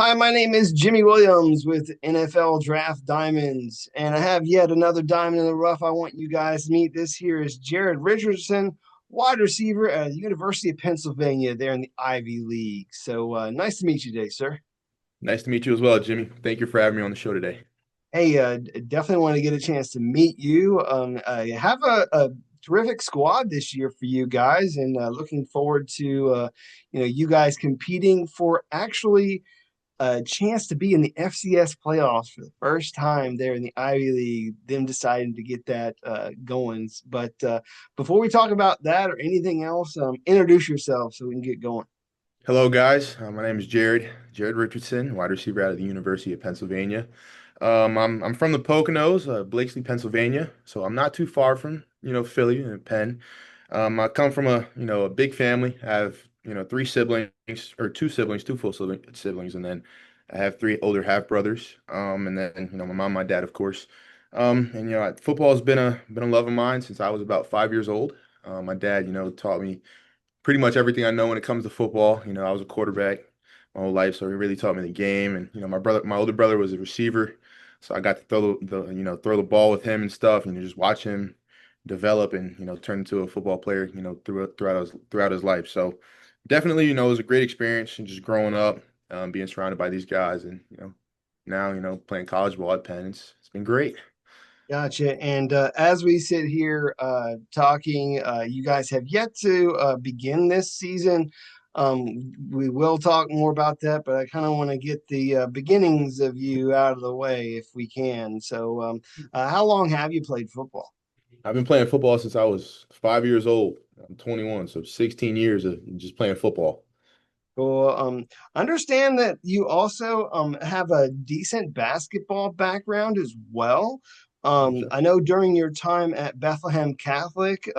Hi, my name is Jimmy Williams with NFL Draft Diamonds, and I have yet another diamond in the rough I want you guys to meet. This here is Jared Richardson, wide receiver at the University of Pennsylvania there in the Ivy League. So nice to meet you today, sir. Nice to meet you as well, Jimmy. Thank you for having me on the show today. Hey, definitely want to get a chance to meet you. I have a terrific squad this year for you guys, and looking forward to you guys competing for actually a chance to be in the FCS playoffs for the first time there in the Ivy League, them deciding to get that going. But before we talk about that or anything else, introduce yourself so we can get going. Hello, guys. My name is Jared Richardson, wide receiver out of the University of Pennsylvania. I'm from the Poconos, Blakesley, Pennsylvania, so I'm not too far from Philly and Penn. I come from a big family. I have three siblings or two siblings, two full siblings, and then I have three older half brothers. And then my mom, my dad, of course. And football has been a love of mine since I was about 5 years old. My dad, taught me pretty much everything I know when it comes to football. I was a quarterback my whole life, so he really taught me the game. And my older brother was a receiver, so I got to throw the ball with him and stuff, and just watch him develop and turn into a football player. Throughout his life. So definitely, it was a great experience and just growing up, being surrounded by these guys, and now playing college ball at Penn. It's been great. Gotcha. And as we sit here talking, you guys have yet to begin this season. We will talk more about that, but I kind of want to get the beginnings of you out of the way if we can. So, how long have you played football? I've been playing football since I was 5 years old. I'm 21, so 16 years of just playing football. Cool. Understand that you also have a decent basketball background as well. I know during your time at Bethlehem Catholic,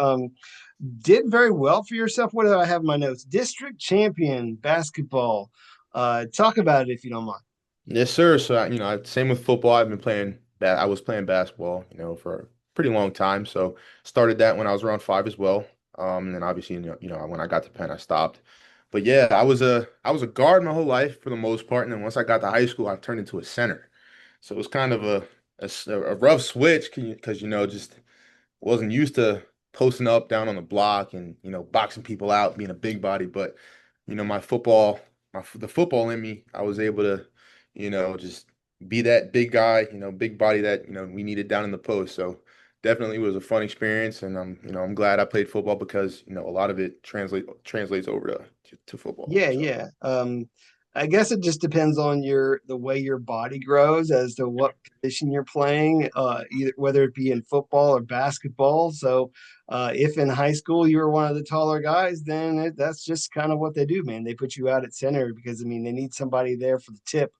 did very well for yourself. What do I have in my notes? District champion basketball. Talk about it if you don't mind. Yes, sir. So, same with football. I was playing basketball, for a pretty long time. So, started that when I was around five as well. And then obviously, when I got to Penn, I stopped. But yeah, I was a guard my whole life for the most part. And then once I got to high school, I turned into a center. So it was kind of a rough switch because, just wasn't used to posting up down on the block and, boxing people out, being a big body. But, my football, the football in me, I was able to just be that big guy, big body that, we needed down in the post. So definitely was a fun experience. And I'm glad I played football because, a lot of it translates over to football. Yeah, So yeah. I guess it just depends on the way your body grows as to what position you're playing, either whether it be in football or basketball. So, if in high school you were one of the taller guys, then that's just kind of what they do, man. They put you out at center because I mean they need somebody there for the tip,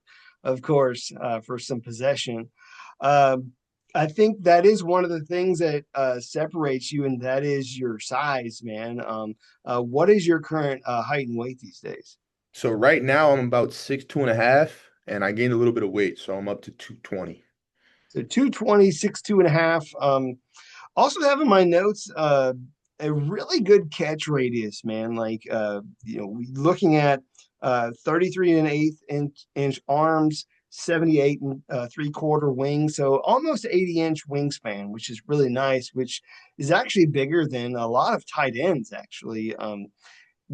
of course, for some possession. Um, I think that is one of the things that separates you, and that is your size, man. What is your current height and weight these days? so right now I'm about 6'2" and a half, and I gained a little bit of weight, so I'm up to 220. So 220, 6'2" and a half. Also have in my notes a really good catch radius, man. Like looking at 33 and an eighth inch arms, 78 and three-quarter wings, so almost 80-inch wingspan, which is really nice, which is actually bigger than a lot of tight ends, actually.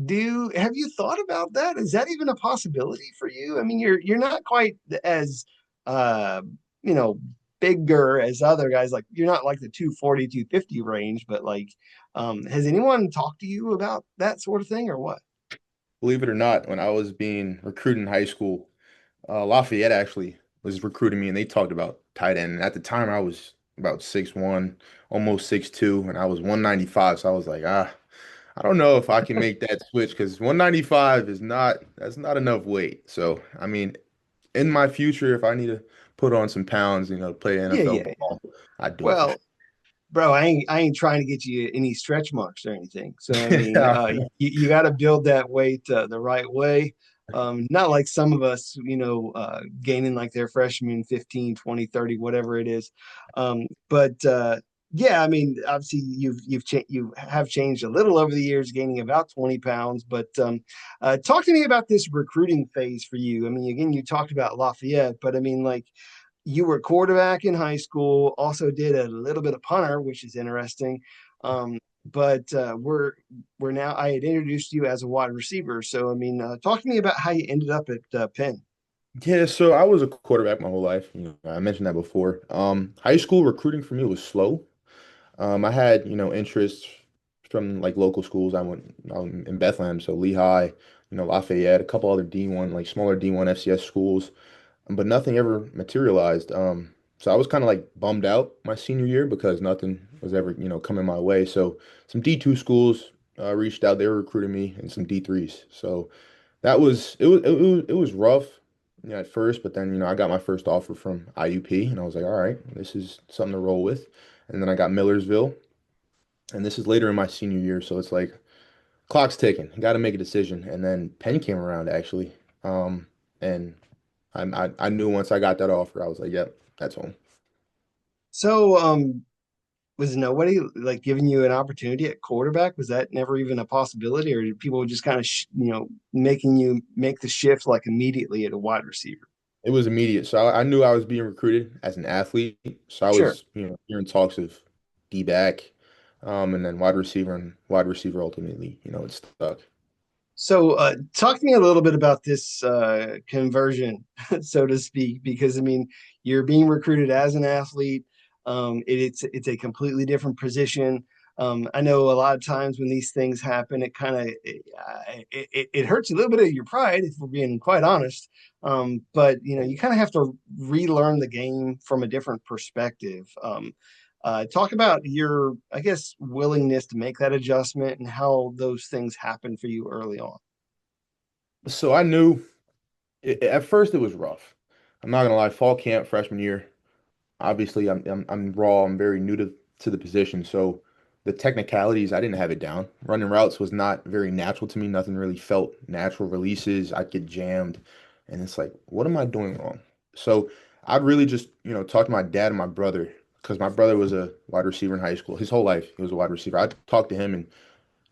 Do have you thought about that? Is that even a possibility for you? I mean, you're not quite as uh you know bigger as other guys. Like you're not like the 240, 250 range, but like has anyone talked to you about that sort of thing or what? Believe it or not, when I was being recruited in high school, Lafayette actually was recruiting me, and they talked about tight end. And at the time, I was about 6'1", almost 6'2", and I was 195. So I was like, I don't know if I can make that switch because 195 that's not enough weight. So I mean, in my future, if I need to put on some pounds, to play Yeah, NFL yeah. ball, I'd do it for Well, bro, I ain't trying to get you any stretch marks or anything. So I mean, sure. you got to build that weight the right way. Not like some of us, gaining like their freshman 15, 20, 30, whatever it is. But Yeah, I mean, obviously you have changed a little over the years, gaining about 20 pounds. But talk to me about this recruiting phase for you. I mean, again, you talked about Lafayette, but I mean, like you were quarterback in high school, also did a little bit of punter, which is interesting. But we're now. I had introduced you as a wide receiver, so I mean, talk to me about how you ended up at Penn. Yeah, so I was a quarterback my whole life. I mentioned that before. High school recruiting for me was slow. I had, interests from like local schools. I went in Bethlehem, so Lehigh, Lafayette, a couple other D1, like smaller D1 FCS schools, but nothing ever materialized. So I was kind of like bummed out my senior year because nothing was ever, coming my way. So some D2 schools reached out, they were recruiting me, and some D3s. So it was rough, at first, but then I got my first offer from IUP, and I was like, all right, this is something to roll with. And then I got Millersville, and this is later in my senior year, so it's like clock's ticking. Got to make a decision. And then Penn came around actually, and I knew once I got that offer, I was like, yep, that's home. So, was nobody like giving you an opportunity at quarterback? Was that never even a possibility, or did people just kind of, making you make the shift like immediately at a wide receiver? It was immediate, so I knew I was being recruited as an athlete. So I Sure. was, hearing talks of D back, and then wide receiver ultimately, it stuck. So, talk to me a little bit about this conversion, so to speak, because I mean, you're being recruited as an athlete. It's a completely different position. I know a lot of times when these things happen, it kind of it hurts a little bit of your pride, if we're being quite honest. But you kind of have to relearn the game from a different perspective. Talk about your, I guess, willingness to make that adjustment and how those things happen for you early on. So I knew at first it was rough. I'm not gonna lie, fall camp freshman year. Obviously, I'm raw. I'm very new to the position, so the technicalities I didn't have it down. Running routes was not very natural to me. Nothing really felt natural. Releases, I'd get jammed, and it's like, what am I doing wrong? So I'd really just talk to my dad and my brother because my brother was a wide receiver in high school. His whole life he was a wide receiver. I'd talk to him and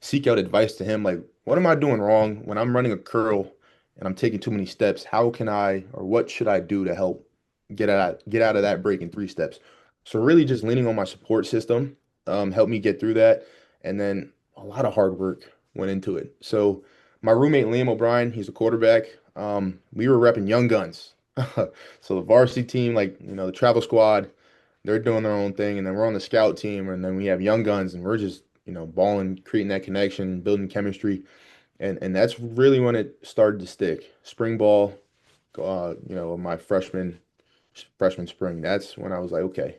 seek out advice to him, like, what am I doing wrong when I'm running a curl and I'm taking too many steps? How can I, or what should I do to help get out of that break in 3 steps? So really just leaning on my support system helped me get through that. And then a lot of hard work went into it. So my roommate Liam O'Brien, he's a quarterback. We were repping young guns. So the varsity team, like, the travel squad, they're doing their own thing, and then we're on the scout team, and then we have young guns, and we're just balling, creating that connection, building chemistry, and that's really when it started to stick. Spring ball, my freshman spring. That's when I was like, okay,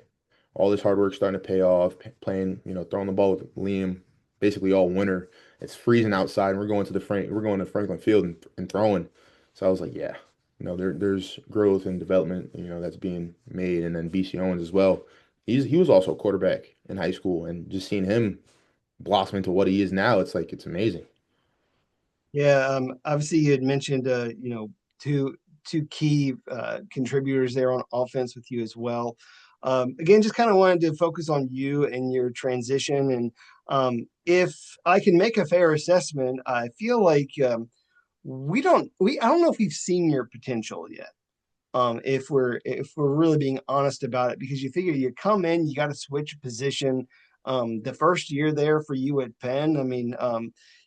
all this hard work starting to pay off. Playing, throwing the ball with Liam, basically all winter. It's freezing outside, and we're going to Franklin Field and throwing. So I was like, yeah, there's growth and development, that's being made. And then BC Owens as well. He was also a quarterback in high school, and just seeing him blossom into what he is now, it's like it's amazing. Yeah, obviously you had mentioned two key contributors there on offense with you as well. Again, just kind of wanted to focus on you and your transition. And if I can make a fair assessment, I feel like I don't know if we've seen your potential yet. If we're really being honest about it, because you figure you come in, you got to switch position. The first year there for you at Penn, I mean,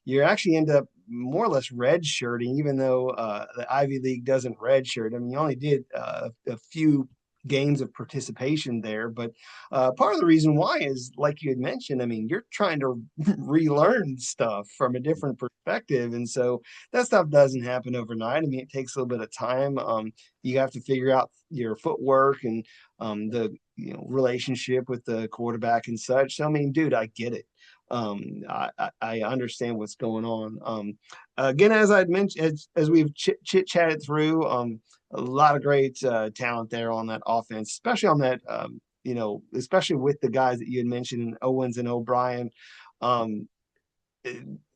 you actually end up more or less red shirting, even though the Ivy League doesn't red shirt. I mean, you only did a few games of participation there, but part of the reason why is, like you had mentioned, I mean, you're trying to relearn stuff from a different perspective, and so that stuff doesn't happen overnight. I mean, it takes a little bit of time. You have to figure out your footwork and the relationship with the quarterback and such. So I mean, dude, I get it. I understand what's going on. Again, as I'd mentioned, as we've chit chatted through, a lot of great talent there on that offense, especially on that. Especially with the guys that you had mentioned, Owens and O'Brien. Um,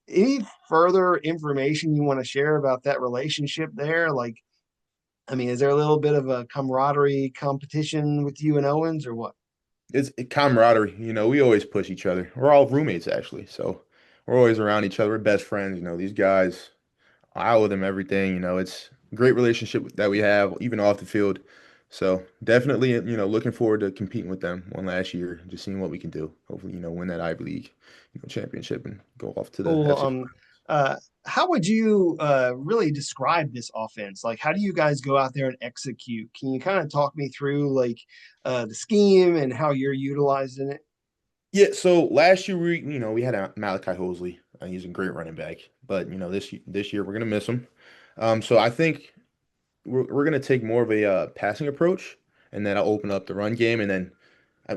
any further information you want to share about that relationship there? Like, I mean, is there a little bit of a camaraderie competition with you and Owens or what? It's camaraderie. We always push each other. We're all roommates actually, so we're always around each other. We're best friends. These guys, I owe them everything. It's a great relationship that we have, even off the field. So definitely, looking forward to competing with them one last year, just seeing what we can do. Hopefully, win that Ivy League, championship and go off to the Well, FC. uh, how would you really describe this offense? Like, how do you guys go out there and execute? Can you kind of talk me through like the scheme and how you're utilizing it? Yeah, so last year we had a Malachi Hosley. He's a great running back, but this year we're gonna miss him. So I think we're gonna take more of a passing approach, and then I'll open up the run game, and then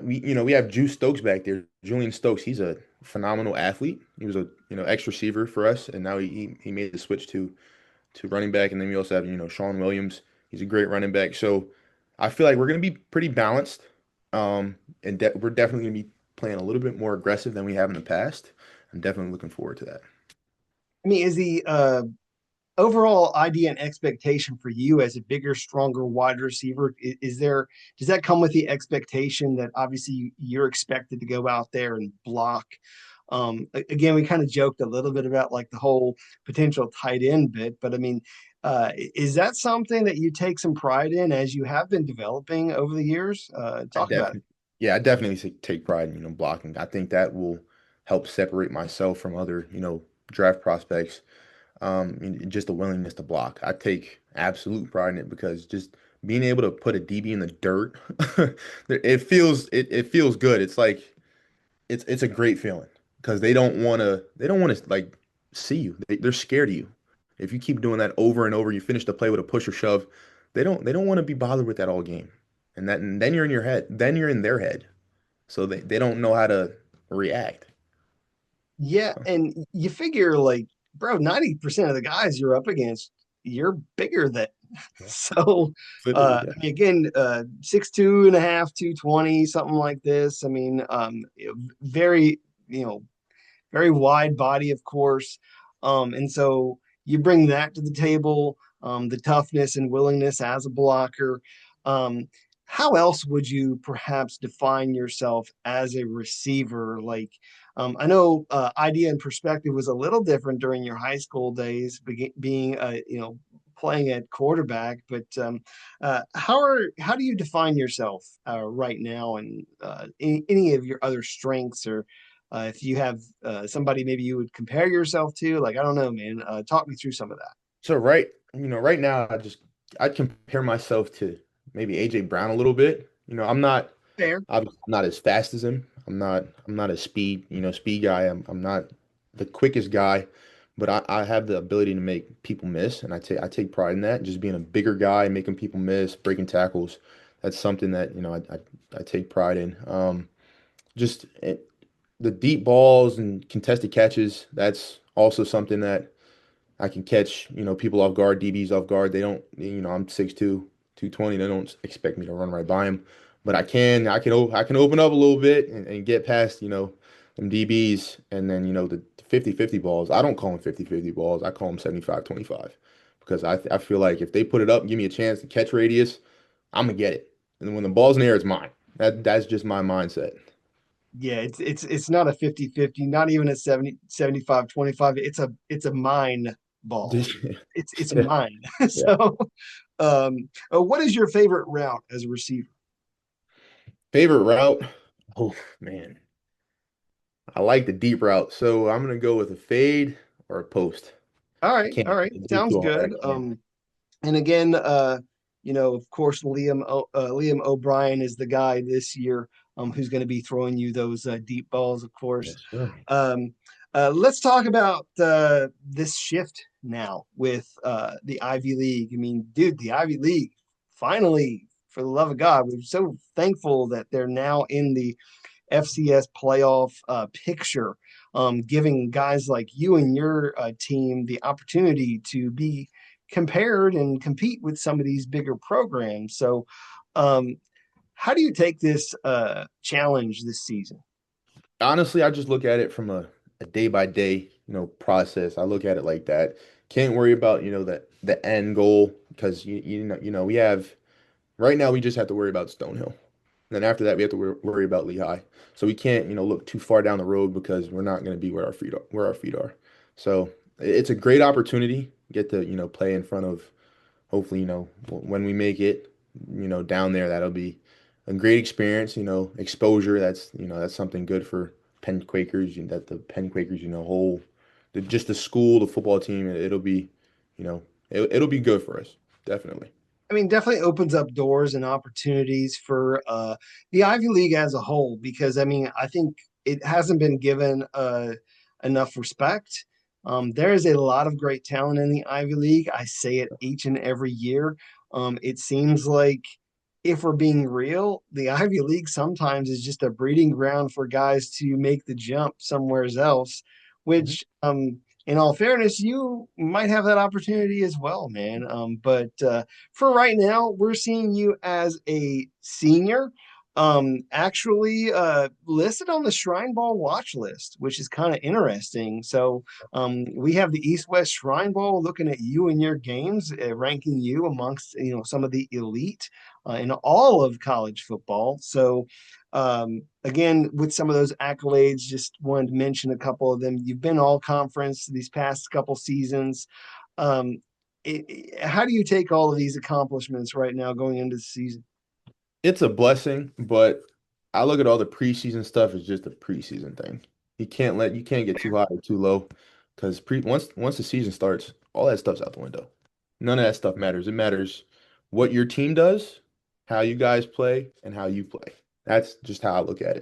we have Juice Stokes back there. Julian Stokes, he's a phenomenal athlete. He was a ex receiver for us, and now he made the switch to running back, and then we also have Sean Williams. He's a great running back. So I feel like we're gonna be pretty balanced, and we're definitely gonna be playing a little bit more aggressive than we have in the past. I'm definitely looking forward to that. I mean, is the overall idea and expectation for you as a bigger, stronger wide receiver, is there, does that come with the expectation that obviously you're expected to go out there and block? Again, we kind of joked a little bit about like the whole potential tight end bit, but I mean, is that something that you take some pride in as you have been developing over the years? I Talk about it. definitely, yeah, I definitely take pride in blocking. I think that will help separate myself from other draft prospects. Just the willingness to block. I take absolute pride in it because just being able to put a DB in the dirt, it feels good. It's like it's a great feeling because they don't want to like see you. They're scared of you. If you keep doing that over and over, you finish the play with a push or shove. They don't want to be bothered with that all game, and then you're in your head. Then you're in their head, so they don't know how to react. Yeah, So and you figure like, bro, 90% of the guys you're up against, you're bigger than. yeah, So, literally, yeah. I mean, again, 6'2" and a half, 220, something like this. I mean, very, you know, very wide body, of course. And so you bring that to the table, the toughness and willingness as a blocker. Um, how else would you perhaps define yourself as a receiver? Like, I know idea and perspective was a little different during your high school days, being, playing at quarterback. But how do you define yourself right now, and any of your other strengths, or if you have somebody maybe you would compare yourself to, like, I don't know, man, talk me through some of that. So right now, I'd compare myself to maybe AJ Brown a little bit. Fair. I'm not as fast as him. I'm not a speed guy. I'm not the quickest guy, but I have the ability to make people miss, and I take pride in that. Just being a bigger guy, making people miss, breaking tackles. That's something that I take pride in. Just the deep balls and contested catches. That's also something that I can catch, people off guard, DBs off guard. They don't, I'm 6'2", 220. They don't expect me to run right by them, but I can open up a little bit and get past, them DBs, and then, the 50-50 balls. I don't call them 50-50 balls. I call them 75-25 because I feel like if they put it up and give me a chance to catch radius, I'm gonna get it. And then when the ball's in the air, it's mine. That's just my mindset. Yeah, it's not a 50-50, not even a 70-75-25. It's a mine ball. It's Yeah. mine. Yeah. So, what is your favorite route as a receiver? Favorite route? Oh man. I like the deep route, so I'm gonna go with a fade or a post. I can't All right, do sounds too hard. good. I can't. And again, of course, Liam O'Brien is the guy this year, who's going to be throwing you those deep balls, of course. Yes, sir. Um, let's talk about this shift now with the Ivy League. I mean, dude, the Ivy League finally, for the love of God, we're so thankful that they're now in the FCS playoff picture, giving guys like you and your team the opportunity to be compared and compete with some of these bigger programs. So, um, how do you take this challenge this season? Honestly, I just look at it from a day by day, process. I look at it like that. Can't worry about, the end goal because we have right now we just have to worry about Stonehill. Then after that, we have to worry about Lehigh. So we can't, look too far down the road because we're not going to be where our feet are. So it's a great opportunity. Get to, play in front of hopefully, when we make it, down there, that'll be a great experience, exposure. That's something good for Penn Quakers, that the Penn Quakers, just the school, the football team, it'll be, it'll be good for us. Definitely. I mean, definitely opens up doors and opportunities for the Ivy League as a whole, because I mean, I think it hasn't been given enough respect. There is a lot of great talent in the Ivy League. I say it each and every year. It seems like, if we're being real, the Ivy League sometimes is just a breeding ground for guys to make the jump somewhere else, Mhm. which in all fairness, you might have that opportunity as well, man. But for right now, we're seeing you as a senior, actually listed on the Shrine Ball watch list, which is kind of interesting. So we have the East West Shrine Ball looking at you and your games, ranking you amongst some of the elite in all of college football. So again, with some of those accolades, just wanted to mention a couple of them. You've been all conference these past couple seasons. Um, how do you take all of these accomplishments right now going into the season? It's a blessing, but I look at all the preseason stuff as just a preseason thing. You can't get too high or too low because once the season starts, all that stuff's out the window. None of that stuff matters. It matters what your team does, how you guys play, and how you play. That's just how I look at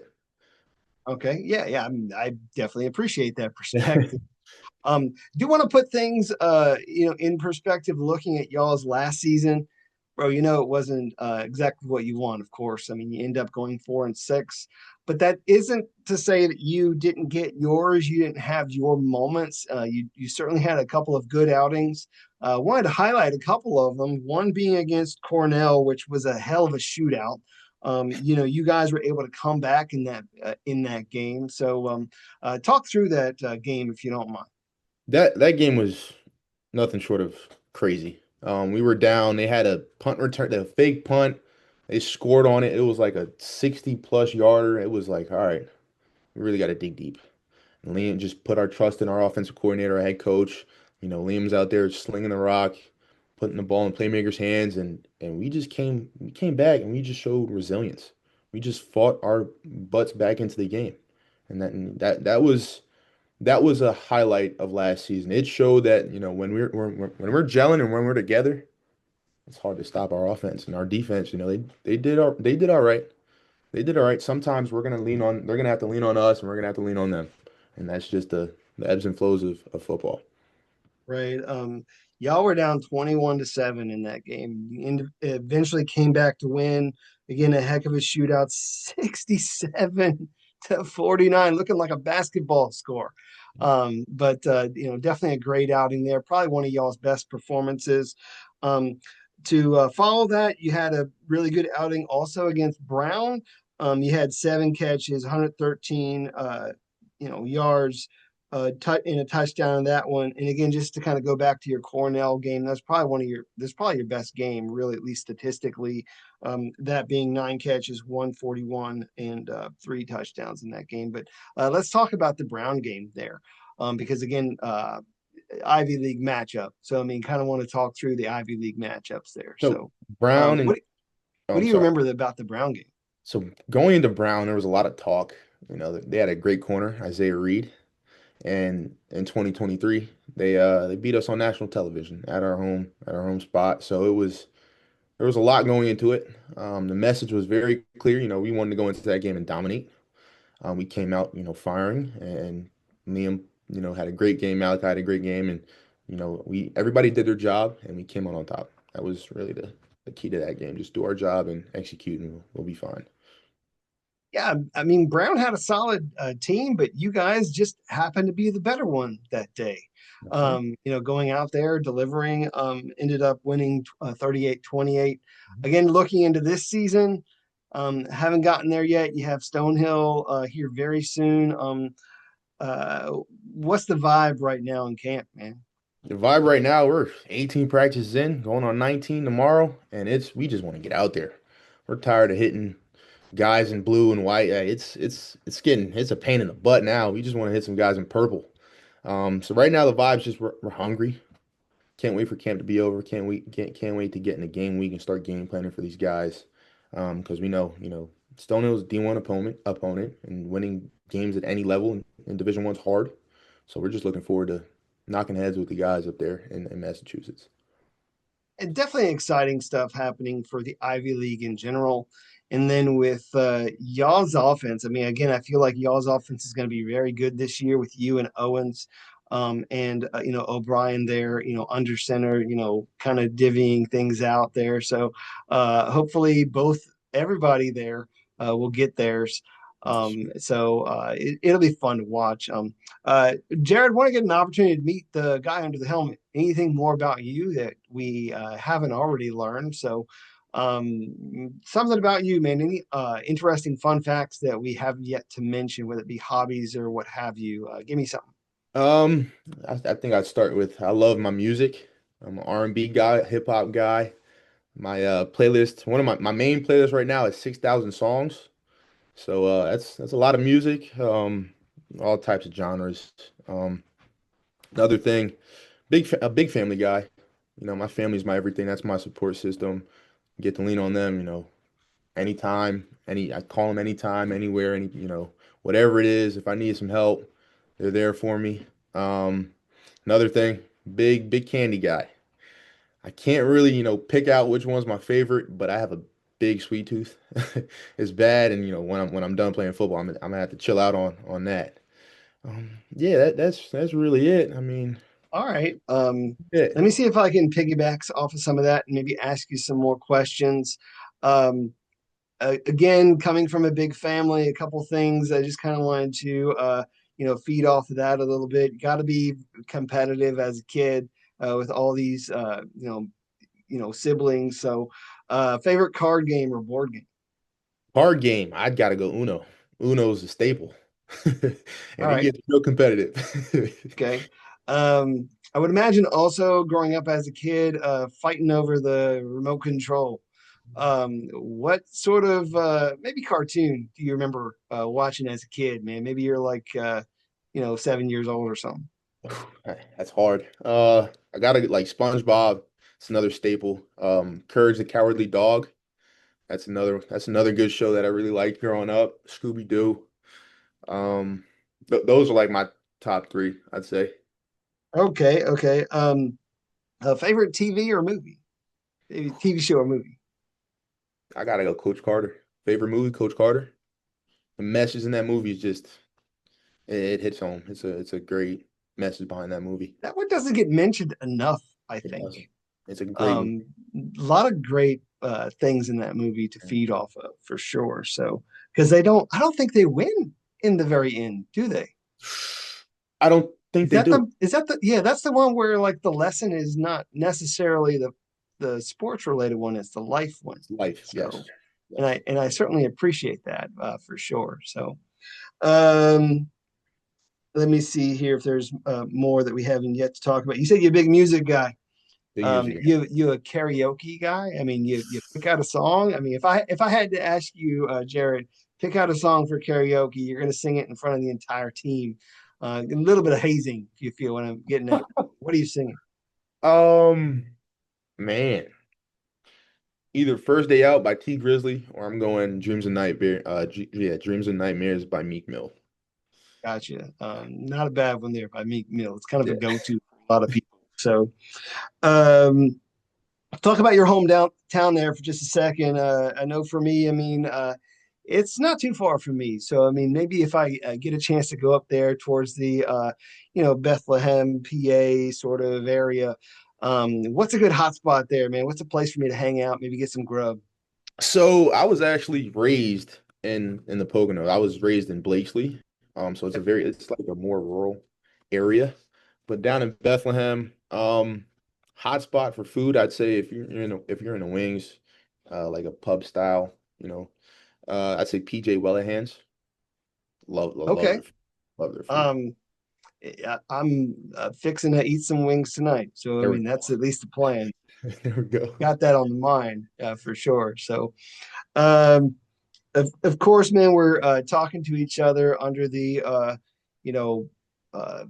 Okay, yeah, yeah, I definitely appreciate that it. perspective. Do want to put things in perspective, looking at y'all's last season, bro. It wasn't exactly what you want, of course. I mean, you end up going 4-6, but that isn't to say that you didn't get yours, you didn't have your moments. You certainly had a couple of good outings. Wanted to highlight a couple of them, one being against Cornell, which was a hell of a shootout. You guys were able to come back in that game. So talk through that game if you don't mind. That game was nothing short of crazy. We were down. They had a punt return, a fake punt. They scored on it. It was like a 60 plus yarder. It was like, all right, we really got to dig deep. And Liam just put our trust in our offensive coordinator, our head coach. Liam's out there slinging the rock, putting the ball in playmakers' hands, and we came back and we just showed resilience. We just fought our butts back into the game, and that was a highlight of last season. It showed that when we're gelling and when we're together, it's hard to stop our offense and our defense. They did all right. They did all right. Sometimes they're gonna have to lean on us, and we're gonna have to lean on them, and that's just the ebbs and flows of football. Right. Y'all were down 21-7 in that game. You eventually came back to win. Again, a heck of a shootout, 67-49, looking like a basketball score. But definitely a great outing there. Probably one of y'all's best performances. Um, to follow that, you had a really good outing also against Brown. You had 7 catches, 113 yards in a touchdown in that one. And again, just to kind of go back to your Cornell game, that's probably your best game, really, at least statistically. That being 9 catches, 141, and 3 touchdowns in that game. But let's talk about the Brown game there, because again, Ivy League matchup. So I mean, kind of want to talk through the Ivy League matchups there. So So, Brown and oh, what I'm do you sorry. remember about the Brown game? So going into Brown, there was a lot of talk. They had a great corner, Isaiah Reed, and in 2023, they beat us on national television at our home spot. So there was a lot going into it. The message was very clear. We wanted to go into that game and dominate. We came out, firing, and Liam, had a great game. Malachi had a great game, and we everybody did their job, and we came out on top. That was really the key to that game. Just do our job and execute, and we'll be fine. Yeah, I mean, Brown had a solid team, but you guys just happened to be the better one that day. That's right. Going out there, delivering, ended up winning 38-28. Again, looking into this season, haven't gotten there yet. You have Stonehill here very soon. Uh, what's the vibe right now in camp, man? The vibe right now, we're 18 practices in, going on 19 tomorrow, and we just want to get out there. We're tired of hitting. guys in blue and white. It's a pain in the butt now. We just want to hit some guys in purple. So right now the vibes just we're hungry. Can't wait for camp to be over. Can't wait to get in the game week and start game planning for these guys. Because we know, Stone Hill's D1 opponent and winning games at any level in Division One's hard. So we're just looking forward to knocking heads with the guys up there in Massachusetts. And definitely exciting stuff happening for the Ivy League in general. And then with y'all's offense, I mean, again, I feel like y'all's offense is going to be very good this year with you and Owens, and O'Brien there, under center, kind of divvying things out there. So hopefully both everybody there will get theirs. It'll be fun to watch. Jared, want to get an opportunity to meet the guy under the helmet. Anything more about you that we haven't already learned? So, something about you, man. Any interesting fun facts that we have yet to mention, whether it be hobbies or what have you? Give me something. Um, I think I'd start with I love my music. I'm an R&B guy, hip hop guy. My playlist, one of my main playlists right now is 6,000 songs. So that's a lot of music, all types of genres. Another thing, a big family guy. My family's my everything. That's my support system. Get to lean on them, anytime, I call them anytime, anywhere, whatever it is. If I need some help, they're there for me. Another thing, big candy guy. I can't really, pick out which one's my favorite, but I have a big sweet tooth. It's bad, and when I'm done playing football, I'm gonna have to chill out on that. Yeah, that's really it. I mean, All right. yeah. Let me see if I can piggyback off of some of that and maybe ask you some more questions. Um, Again, coming from a big family, a couple things I just kind of wanted to, feed off of that a little bit. You got to be competitive as a kid with all these, siblings. So, favorite card game or board game? Card game, I'd gotta go Uno. Uno's a staple, All and it right. gets real competitive. Okay. I would imagine also growing up as a kid, fighting over the remote control. What sort of maybe cartoon do you remember watching as a kid, man? Maybe you're like 7 years old or something. That's hard. I gotta get like SpongeBob. It's another staple. Courage the Cowardly Dog. That's another good show that I really liked growing up. Scooby Doo. Those are like my top three, I'd say. Okay, okay. Favorite TV or movie? Maybe TV show or movie? I gotta go Coach Carter. Favorite movie, Coach Carter. The message in that movie is just it hits home. It's a great message behind that movie. That one doesn't get mentioned enough, I It think. doesn't. It's a great movie. Um, a lot of great things in that movie to feed off of for sure. So, because I don't think they win in the very end, do they? I don't think they do. Yeah, that's the one where like the lesson is not necessarily the sports related one, it's the life one. It's life, yes. So, Yes. and I certainly appreciate that for sure. So, um, let me see here if there's more that we haven't yet to talk about. You said you're a big music guy. Big music. You a karaoke guy? I mean, you pick out a song. I mean, if I had to ask you, Jared, pick out a song for karaoke, you're going to sing it in front of the entire team. A little bit of hazing, if you feel what I'm getting at. What are you singing? Um, man, either First Day Out by T Grizzly or I'm going Dreams and Nightmare. Yeah, Dreams and Nightmares by Meek Mill. Gotcha. Not a bad one there by Meek Mill. It's kind of a Yeah. go-to for a lot of people. So, um, talk about your hometown town there for just a second. I know for me, I mean, it's not too far from me. So, I mean, maybe if I get a chance to go up there towards the, Bethlehem, PA sort of area, what's a good hot spot there, man? What's a place for me to hang out, maybe get some grub? So I was actually raised in the Poconos. I was raised in Blakesley. So it's like a more rural area. But down in Bethlehem, hot spot for food, I'd say if you're in the wings, like a pub style, I'd say PJ Wellahans. Love Okay. their love their food. Um, I'm fixing to eat some wings tonight. So, I There we mean, go. that's at least the plan. There we go. Got that on the mind for sure. So, um, Of course, man, we're talking to each other under the you know uh,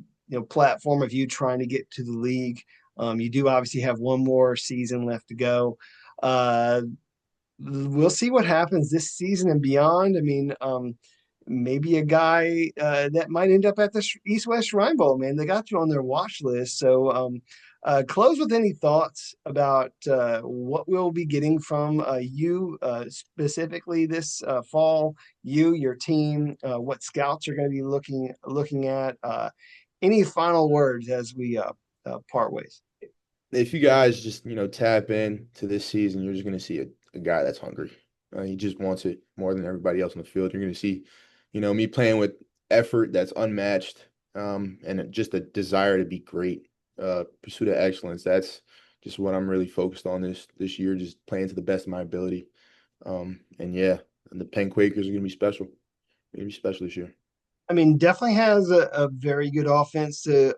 platform of you trying to get to the league. You do obviously have one more season left to go. Uh, we'll see what happens this season and beyond. I mean, maybe a guy that might end up at the East West Shrine Bowl, man. They got you on their watch list. So, close with any thoughts about what we'll be getting from you specifically this fall. You, your team, what scouts are going to be looking at. Any final words as we part ways? If you guys just, tap in to this season, you're just going to see a guy that's hungry. He just wants it more than everybody else on the field. You're going to see, me playing with effort that's unmatched, and just a desire to be great, pursuit of excellence. That's just what I'm really focused on this year, just playing to the best of my ability. And yeah, and the Penn Quakers are going to be special. They're going to be special this year. I mean, definitely has a very good offense to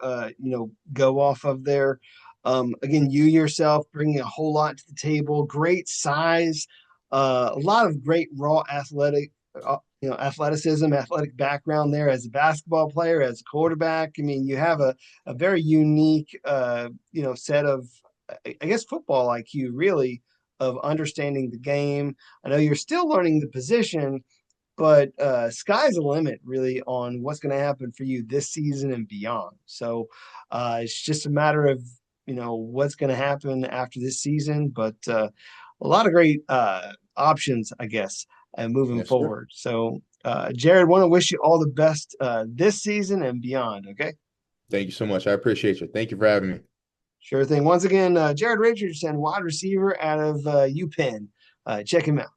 go off of there. Again, you yourself bringing a whole lot to the table. Great size, a lot of great raw athleticism, athletic background there as a basketball player, as a quarterback. I mean, you have a very unique set of I guess football IQ really of understanding the game. I know you're still learning the position, but sky's the limit really on what's going to happen for you this season and beyond. So it's just a matter of what's going to happen after this season, but a lot of great options, I guess, moving Yes, sir. forward. So Jared, want to wish you all the best this season and beyond. Okay, Thank you so much. I appreciate you. Thank you for having me. sure thing. Once again, Jared Richardson, wide receiver out of UPenn. Check him out.